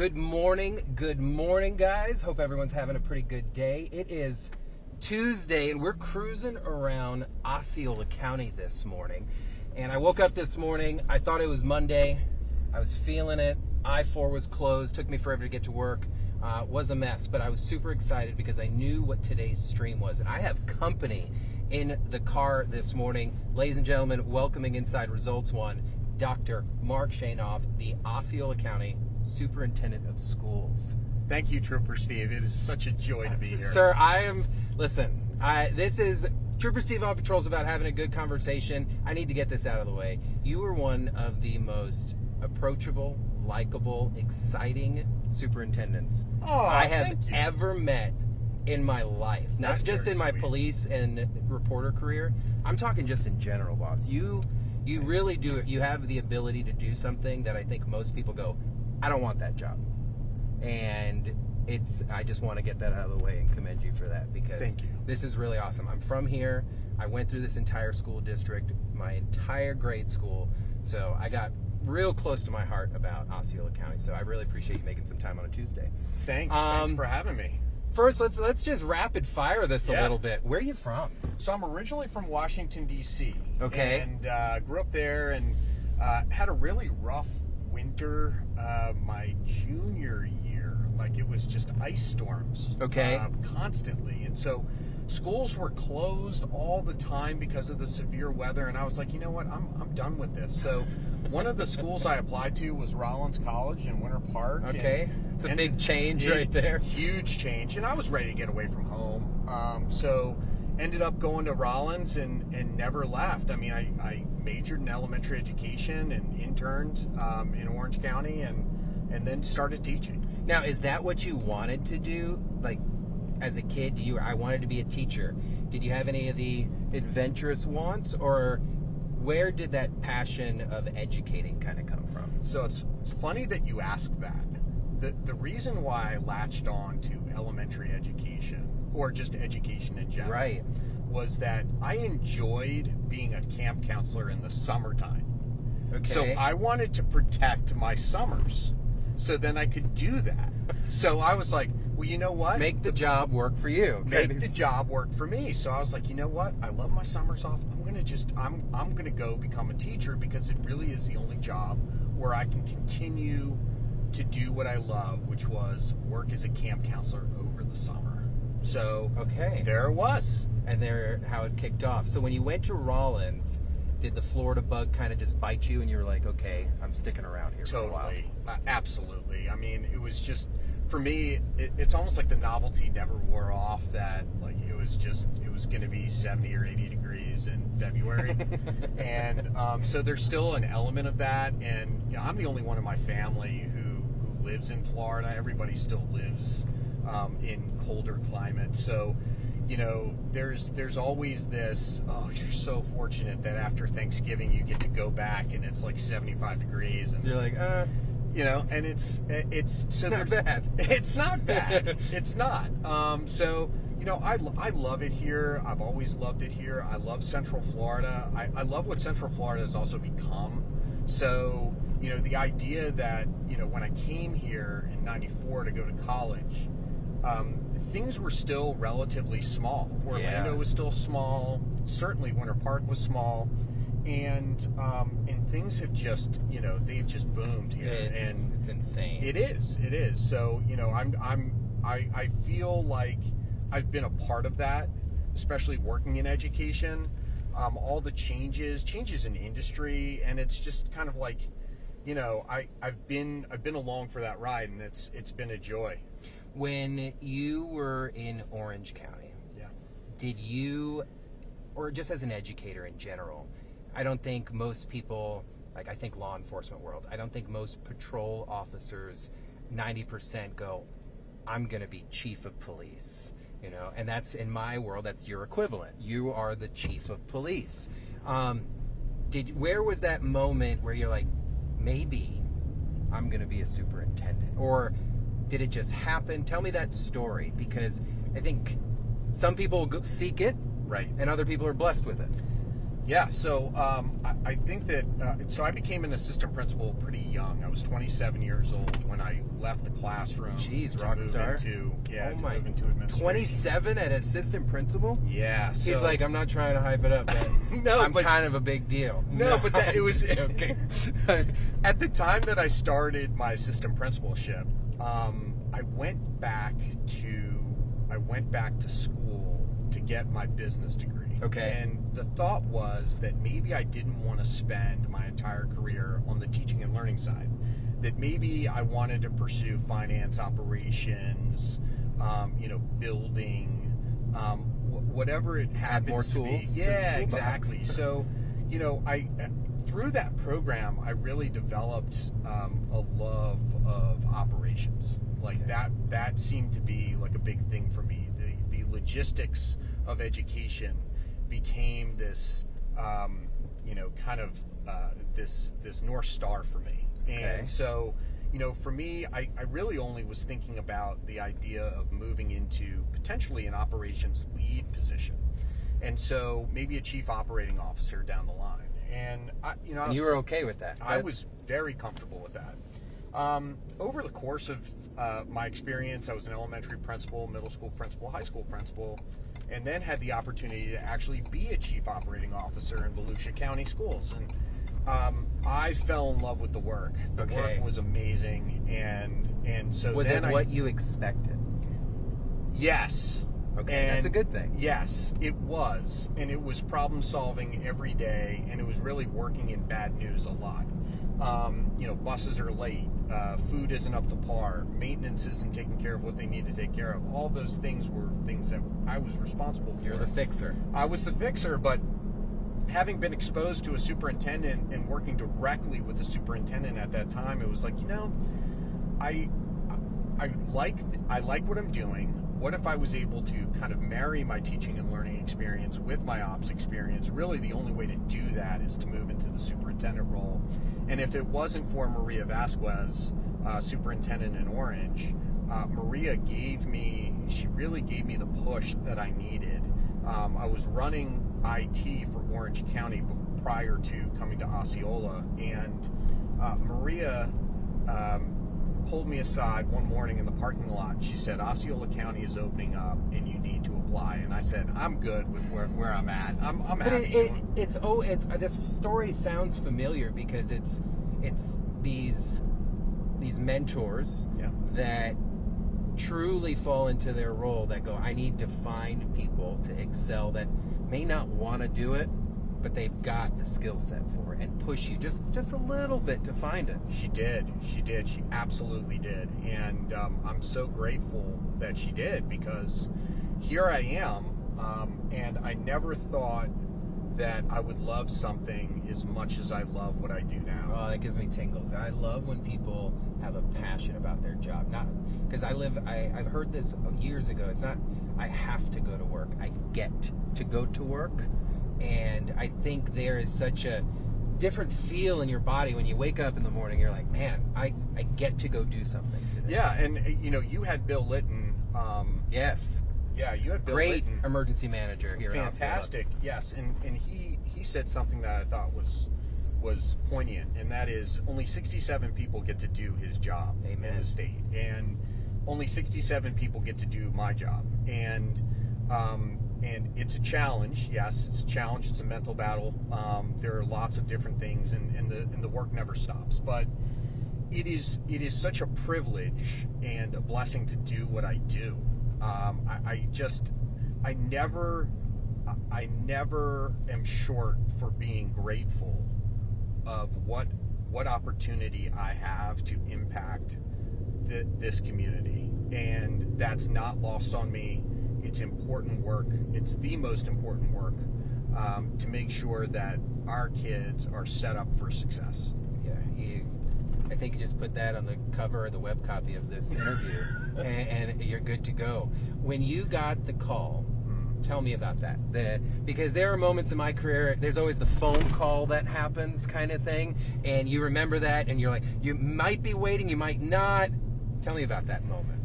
Good morning, guys. Hope everyone's having a pretty good day. It is Tuesday, and we're cruising around Osceola County this morning. And I woke up this morning, I thought it was Monday. I was feeling it. I-4 was closed, took me forever to get to work. Was a mess, but I was super excited because I knew what today's stream was. And I have company in the car this morning. Ladies and gentlemen, welcoming inside Result-1, Dr. Mark Shanoff, the Osceola County Superintendent of Schools. Thank you, Trooper Steve. It is such a joy to be here. Sir, this is Trooper Steve on Patrol is about having a good conversation. I need to get this out of the way. You are one of the most approachable, likable, exciting superintendents I have ever met in my life. Not just in my police and reporter career. I'm talking just in general, boss. You really do it. You have the ability to do something that I think most people go, I don't want that job. And I just want to get that out of the way and commend you for that, because thank you. This is really awesome. I'm from here. I went through this entire school district, my entire grade school. So I got real close to my heart about Osceola County. So I really appreciate you making some time on a Tuesday. Thanks for having me. First, let's just rapid fire this a little bit. Where are you from? So I'm originally from Washington, D.C. Okay. And grew up there and had a really rough winter my junior year. Like, it was just ice storms. Okay. Constantly. And so schools were closed all the time because of the severe weather. And I was like, you know what? I'm done with this. So one of the schools I applied to was Rollins College in Winter Park. Okay. It's a big change right there. Huge change. And I was ready to get away from home. So ended up going to Rollins and never left. I mean, I majored in elementary education and interned in Orange County and then started teaching. Now, is that what you wanted to do? Like, as a kid, I wanted to be a teacher. Did you have any of the adventurous wants, or where did that passion of educating kind of come from? So it's funny that you ask that. The reason why I latched on to elementary education, or just education in general, right, was that I enjoyed being a camp counselor in the summertime. Okay. So I wanted to protect my summers, so then I could do that. So I was like, well, you know what? Make the job work for you. Make the job work for me. So I was like, you know what? I love my summers off. I'm gonna go become a teacher, because it really is the only job where I can continue to do what I love, which was work as a camp counselor over the summer. So there it was. And there, how it kicked off. So when you went to Rollins, did the Florida bug kind of just bite you, and you were like, okay, I'm sticking around here for a while? Absolutely. I mean, it was just, for me, it's almost like the novelty never wore off, that like it was going to be 70 or 80 degrees in February. And so there's still an element of that. And you know, I'm the only one in my family who lives in Florida. Everybody still lives in colder climates. So, you know, there's always this, you're so fortunate that after Thanksgiving you get to go back and it's like 75 degrees. And you're like, you know, and it's so not bad. It's not bad. It's not. So, you know, I love it here. I've always loved it here. I love Central Florida. I love what Central Florida has also become. So, you know, the idea that, you know, when I came here in '94 to go to college, things were still relatively small. Orlando was still small. Certainly Winter Park was small. And things have just, you know, they've just boomed here. It's insane. It is. So, you know, I feel like I've been a part of that, especially working in education. All the changes in industry, and it's just kind of like, you know, I've been along for that ride, and it's been a joy. When you were in Orange County, did you, or just as an educator in general, I don't think most people, like I think law enforcement world, I don't think most patrol officers 90% go, I'm going to be chief of police, you know, and that's, in my world, that's your equivalent. You are the chief of police. Where was that moment where you're like, maybe I'm going to be a superintendent? Or did it just happen? Tell me that story, because I think some people seek it, right, and other people are blessed with it. Yeah, so I think that, so I became an assistant principal pretty young. I was 27 years old when I left the classroom. Jeez, to rock move star. Into, yeah, Oh to my, move into administration. 27 at assistant principal? Yeah. So, He's like, I'm not trying to hype it up, but No, I'm but- kind of a big deal. No, but that, it was joking. At the time that I started my assistant principalship, I went back to school to get my business degree. Okay. And the thought was that maybe I didn't want to spend my entire career on the teaching and learning side. That maybe I wanted to pursue finance, operations, building, whatever it happens more to tools be. to the Yeah, toolbox. exactly. So, I through that program, I really developed a love of operations. Like that seemed to be like a big thing for me. The logistics of education became this, this North Star for me. Okay. And so, for me, I really only was thinking about the idea of moving into potentially an operations lead position. And so maybe a chief operating officer down the line. And And you were okay with that? I was very comfortable with that. Over the course of my experience, I was an elementary principal, middle school principal, high school principal, and then had the opportunity to actually be a chief operating officer in Volusia County schools. And I fell in love with the work. The work was amazing, and so was then it what you expected? Yes. Okay, And that's a good thing. Yes, it was. And it was problem solving every day, and it was really working in bad news a lot. Buses are late, food isn't up to par, maintenance isn't taking care of what they need to take care of. All those things were things that I was responsible for. You're the fixer. I was the fixer, but having been exposed to a superintendent and working directly with the superintendent at that time, it was like, I like what I'm doing. What if I was able to kind of marry my teaching and learning experience with my ops experience? Really, the only way to do that is to move into the superintendent role. And if it wasn't for Maria Vasquez, superintendent in Orange, Maria really gave me the push that I needed. I was running IT for Orange County prior to coming to Osceola, and Maria pulled me aside one morning in the parking lot. She said, Osceola County is opening up and you need to apply. And I said, I'm good with where I'm at. I'm happy. This story sounds familiar because it's these mentors that truly fall into their role, that go, I need to find people to excel that may not want to do it, but they've got the skill set for it, and push you just a little bit to find it. She did. She absolutely did. And I'm so grateful that she did, because here I am, and I never thought that I would love something as much as I love what I do now. Oh, that gives me tingles. I love when people have a passion about their job. Not because I've heard this years ago. It's not I have to go to work. I get to go to work. And I think there is such a different feel in your body when you wake up in the morning. You're like, man, I get to go do something today. Yeah, and you had Bill Litton. Yes. Yeah, you had Bill Great Litton. emergency manager here. Fantastic. Yes, and he said something that I thought was poignant, and that is only 67 people get to do his job in the state, and only 67 people get to do my job, and it's a challenge. Yes, it's a challenge. It's a mental battle. There are lots of different things, and the work never stops. But it is such a privilege and a blessing to do what I do. I never am short for being grateful of what opportunity I have to impact this community, and that's not lost on me. It's important work. It's the most important work to make sure that our kids are set up for success. Yeah, I think you just put that on the cover of the web copy of this interview, and you're good to go. When you got the call, tell me about that. Because there are moments in my career, there's always the phone call that happens kind of thing, and you remember that, and you're like, you might be waiting, you might not. Tell me about that moment.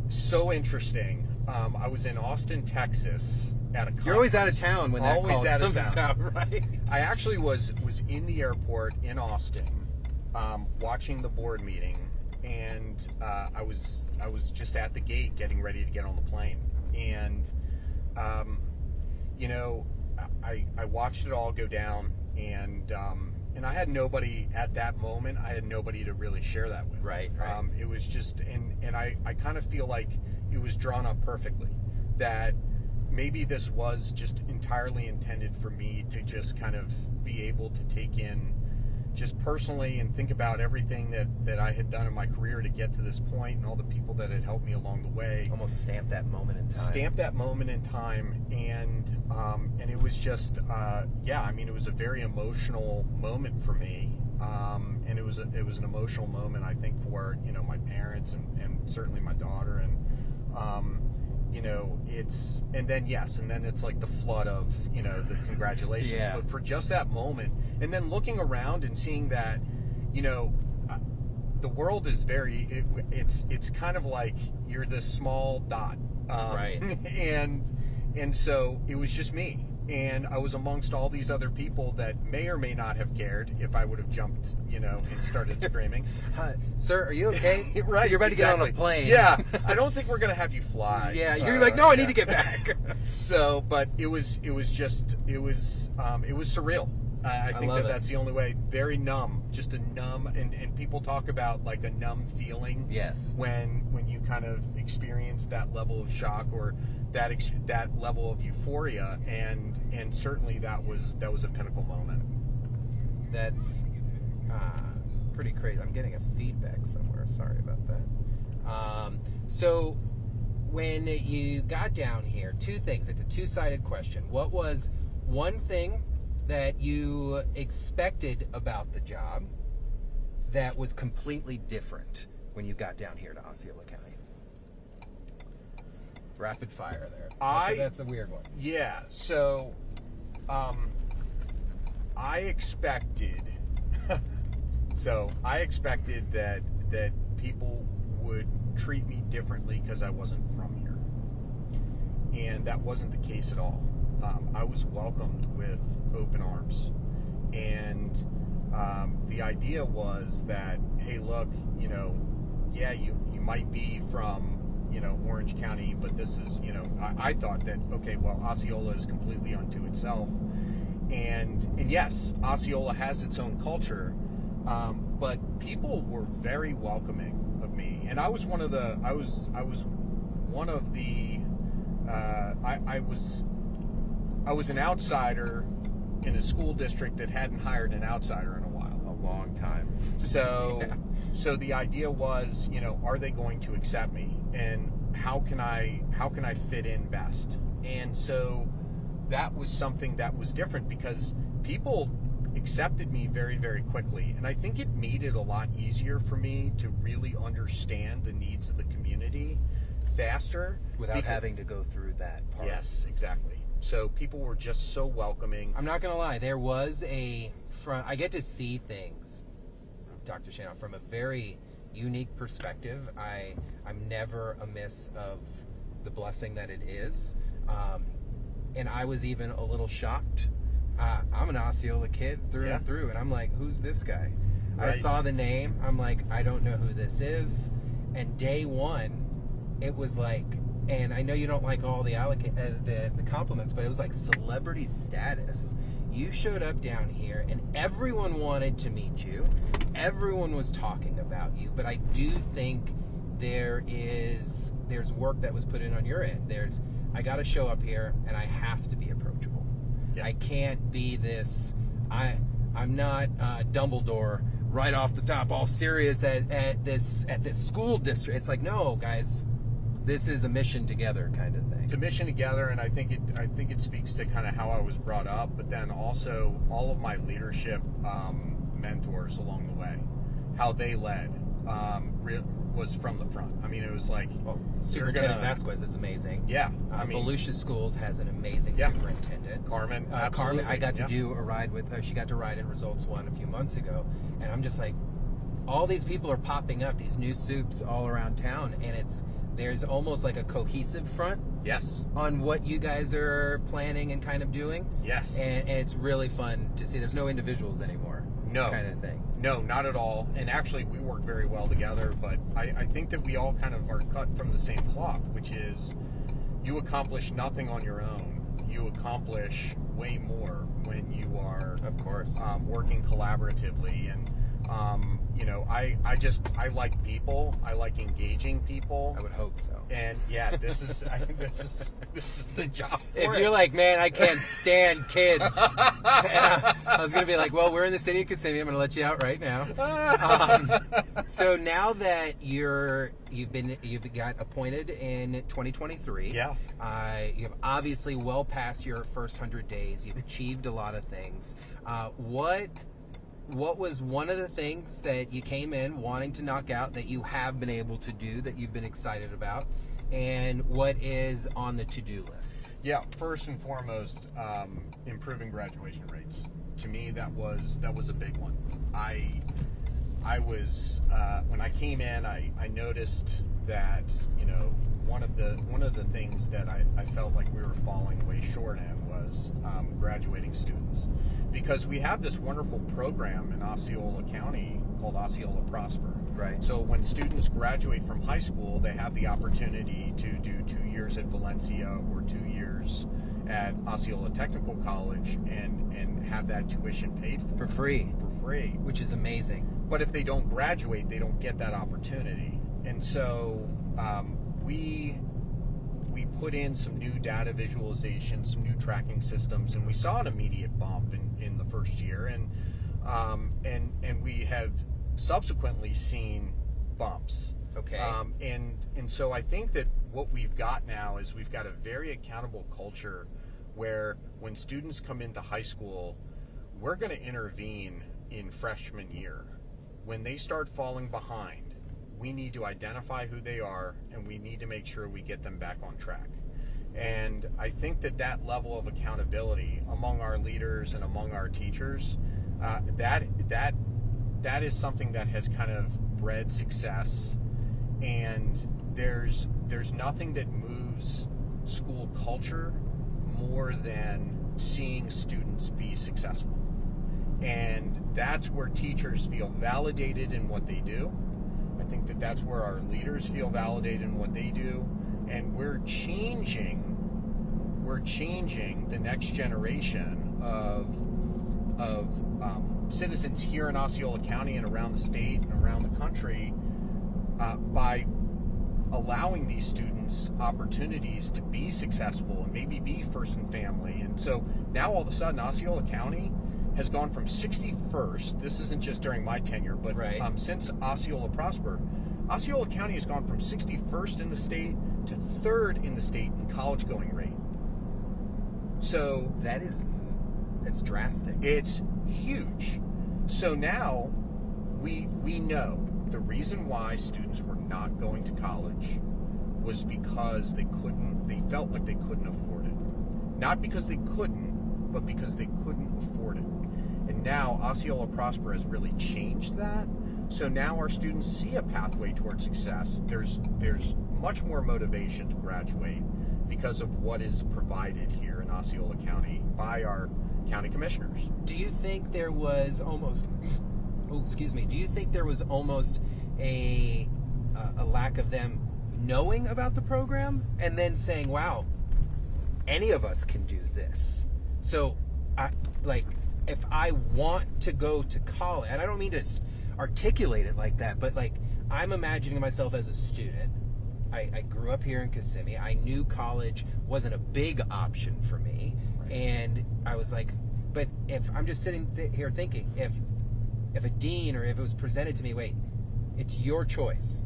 So interesting. I was in Austin, Texas, at a conference. You're always out of town when that always call out of comes town. out, right? I actually was in the airport in Austin, watching the board meeting, and I was just at the gate getting ready to get on the plane, and you know, I watched it all go down, and I had nobody at that moment. I had nobody to really share that with. Right. It was just, and I kind of feel like it was drawn up perfectly, that maybe this was just entirely intended for me to just kind of be able to take in just personally and think about everything that I had done in my career to get to this point, and all the people that had helped me along the way. Almost stamp that moment in time. Stamp that moment in time, and it was just, yeah, I mean, it was a very emotional moment for me, and it was an emotional moment, I think, for, you know, my parents and certainly my daughter, and you know, and then it's like the flood of, you know, the congratulations. Yeah. But for just that moment, and then looking around and seeing that, you know, the world is it's kind of like you're this small dot, right? and so it was just me, and I was amongst all these other people that may or may not have cared if I would have jumped, you know, and started screaming. Sir, are you okay? Right, You're about to get on a exactly. plane. Yeah, I don't think we're gonna have you fly. Yeah, you're like, no, I yeah. need to get back. So, but it was surreal. I think love it. that's the only way. Very numb, just a numb, and people talk about like a numb feeling. Yes. When you kind of experience that level of shock or that level of euphoria, and certainly that was a pinnacle moment. That's pretty crazy. I'm getting a feedback somewhere. Sorry about that. So when you got down here, two things. It's a two-sided question. What was one thing that you expected about the job that was completely different when you got down here to Osceola County? Rapid fire there. That's a weird one. Yeah, so I expected that people would treat me differently because I wasn't from here, and that wasn't the case at all. I was welcomed with open arms, and the idea was that, hey, look, you know, yeah, you might be from, you know, Orange County, but this is, you know, I thought that, okay, well, Osceola is completely unto itself, and yes, Osceola has its own culture, but people were very welcoming of me, and I was one of the I was an outsider in a school district that hadn't hired an outsider in a while. A long time. So, Yeah. So the idea was, you know, are they going to accept me, and how can I fit in best? And so that was something that was different, because people accepted me very, very quickly, and I think it made it a lot easier for me to really understand the needs of the community faster Without having to go through that part. Yes, exactly. So people were just so welcoming. I'm not gonna lie, there was I get to see things, Dr. Shanoff, from a very unique perspective. I'm never amiss of the blessing that it is, and I was even a little shocked. I'm an Osceola kid through and through, and I'm like, who's this guy? Right. I saw the name, I'm like, I don't know who this is, and day one, it was like, and I know you don't like all the compliments, but it was like celebrity status. You showed up down here, and everyone wanted to meet you. Everyone was talking about you, but I do think there's work that was put in on your end. I got to show up here, and I have to be approachable. Yeah. I can't be this. I'm not Dumbledore right off the top, all serious at this school district. It's like, no, guys. This is a mission together kind of thing. It's a mission together, and I think it speaks to kind of how I was brought up, but then also all of my leadership mentors along the way, how they led was from the front. I mean, it was like, Superintendent Vasquez is amazing. Yeah, I mean, Volusia Schools has an amazing superintendent. Carmen, Carmen, I got to do a ride with her. She got to ride in Result-1 a few months ago, and I'm just like, all these people are popping up, these new soups all around town, and there's almost like a cohesive front Yes. on what you guys are planning and kind of doing. Yes. And it's really fun to see. There's no individuals anymore. No. Kind of thing. No, not at all. And actually, we work very well together, but I think that we all kind of are cut from the same cloth, which is you accomplish nothing on your own. You accomplish way more when you are, Of course. working collaboratively. And, I like people. I like engaging people. I would hope so. And yeah, this is the job. If for you're it. like, man, I can't stand kids. I was going to be like, well, we're in the city of Kissimmee. I'm going to let you out right now. So now that you've got appointed in 2023. Yeah. You've obviously well past your first 100 days. You've achieved a lot of things. What was one of the things that you came in wanting to knock out that you have been able to do, that you've been excited about, and what is on the to-do list? Yeah, first and foremost, improving graduation rates. To me, that was a big one. I was when I came in, I noticed that one of the things that I felt like we were falling way short in was graduating students, because we have this wonderful program in Osceola County called Osceola Prosper. Right. So when students graduate from high school, they have the opportunity to do 2 years at Valencia or 2 years at Osceola Technical College and have that tuition paid For free. For free. Which is amazing. But if they don't graduate, they don't get that opportunity. And so we put in some new data visualization, some new tracking systems, and we saw an immediate bump in the first year, and we have subsequently seen bumps. Okay. And so I think that what we've got now is we've got a very accountable culture where when students come into high school, we're going to intervene in freshman year. When they start falling behind, we need to identify who they are, and we need to make sure we get them back on track. And I think that level of accountability among our leaders and among our teachers, that is something that has kind of bred success. And there's nothing that moves school culture more than seeing students be successful. And that's where teachers feel validated in what they do. I think that's where our leaders feel validated in what they do. And we're changing the next generation of citizens here in Osceola County and around the state and around the country by allowing these students opportunities to be successful and maybe be first in family. And so now all of a sudden Osceola County has gone from 61st, this isn't just during my tenure, but right. Since Osceola Prosper, Osceola County has gone from 61st in the state to 3rd in the state in college going rate. So it's drastic. It's huge. So now we know the reason why students were not going to college was because they felt like they couldn't afford it. Not because they couldn't, but because they couldn't afford it. And now Osceola Prosper has really changed that. So now our students see a pathway toward success. There's much more motivation to graduate because of what is provided here in Osceola County by our county commissioners. Do you think there was almost do you think there was almost a lack of them knowing about the program and then saying, wow, any of us can do this? So if I want to go to college, and I don't mean to articulate it like that, but I'm imagining myself as a student. I grew up here in Kissimmee. I knew college wasn't a big option for me. Right. And I was like, but if I'm just sitting here thinking, if a dean or if it was presented to me, wait, it's your choice.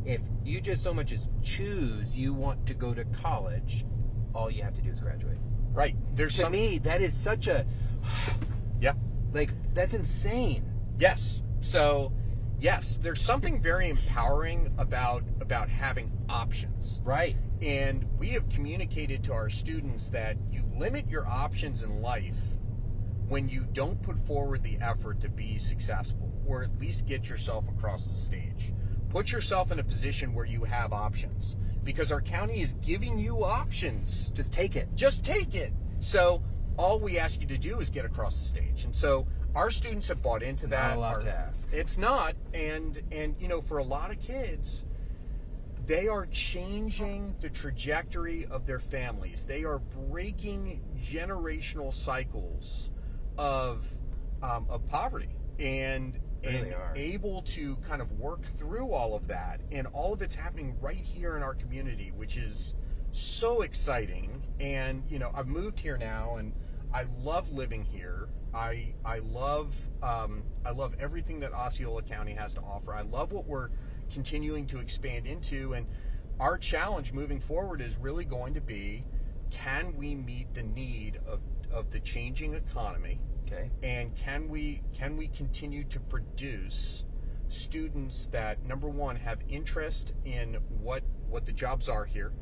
If you just so much as choose you want to go to college, all you have to do is graduate. Right. To me, that is such a... Yeah. That's insane. Yes. So, yes, there's something very empowering about having options. Right. And we have communicated to our students that you limit your options in life when you don't put forward the effort to be successful, or at least get yourself across the stage. Put yourself in a position where you have options. because our county is giving you options. Just take it. Just take it. So all we ask you to do is get across the stage. And so our students have bought into that. Not a lot to ask. It's not. And you know, for a lot of kids, they are changing the trajectory of their families. They are breaking generational cycles of poverty and Really are. able to kind of work through all of that. And all of it's happening right here in our community, which is so exciting. And you know, I've moved here now, and I love living here. I love everything that Osceola County has to offer. I love what we're continuing to expand into, and our challenge moving forward is really going to be, can we meet the need of the changing economy? Okay. And can we continue to produce students that, number one, have interest in what the jobs are here,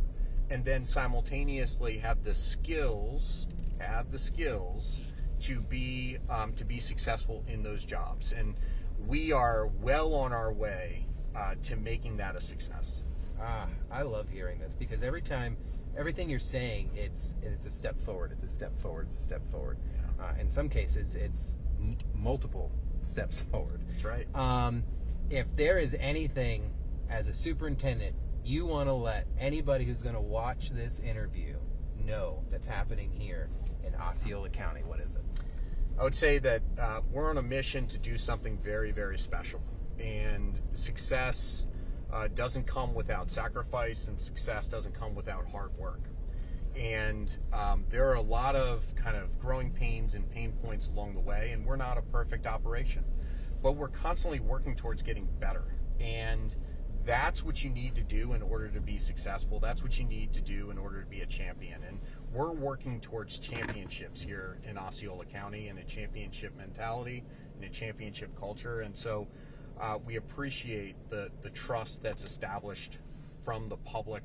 and then simultaneously have the skills to be successful in those jobs. And we are well on our way to making that a success. I love hearing this, because everything you're saying, it's a step forward. It's a step forward. It's a step forward. Yeah. In some cases, it's multiple steps forward. That's right. If there is anything, as a superintendent, you want to let anybody who's going to watch this interview know that's happening here in Osceola County, what is it? I would say that we're on a mission to do something very, very special. And success doesn't come without sacrifice, and success doesn't come without hard work. And there are a lot of kind of growing pains and pain points along the way, and we're not a perfect operation, but we're constantly working towards getting better. And that's what you need to do in order to be successful. That's what you need to do in order to be a champion. And we're working towards championships here in Osceola County, and a championship mentality and a championship culture. And so we appreciate the trust that's established from the public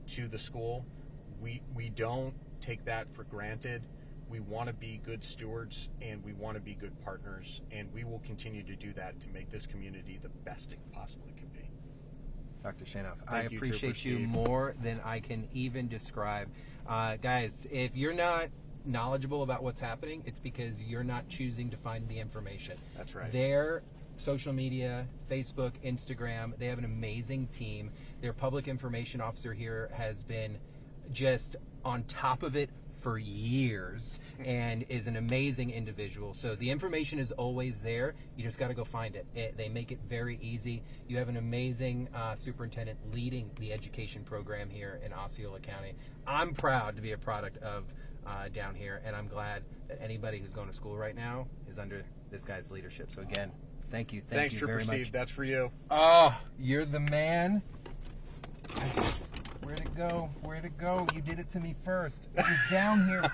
to the school. We don't take that for granted. We want to be good stewards, and we want to be good partners, and we will continue to do that to make this community the best it possibly can be. Dr. Shanoff, I Thank you, appreciate Trooper you Steve. more than I can even describe. Guys, if you're not knowledgeable about what's happening, it's because you're not choosing to find the information. That's right. Their social media, Facebook, Instagram, they have an amazing team. Their public information officer here has been just on top of it for years and is an amazing individual. So the information is always there. You just got to go find it. They make it very easy. You have an amazing superintendent leading the education program here in Osceola County. I'm proud to be a product of down here, and I'm glad that anybody who's going to school right now is under this guy's leadership. So again, thank you. Thanks, you Trooper very Steve. much. That's for you. Oh, you're the man. Where'd it go? Where'd it go? You did it to me first. It was down here.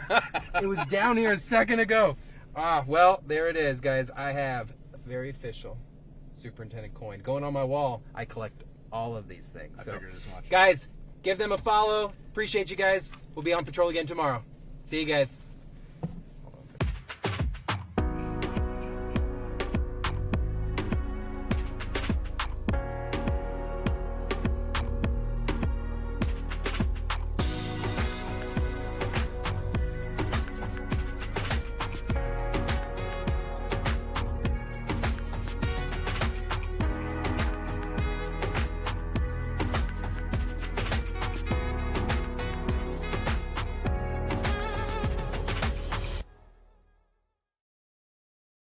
It was down here a second ago. Well, there it is, guys. I have a very official superintendent coin going on my wall. I collect all of these things. I figured as much. Guys, give them a follow. Appreciate you guys. We'll be on patrol again tomorrow. See you guys.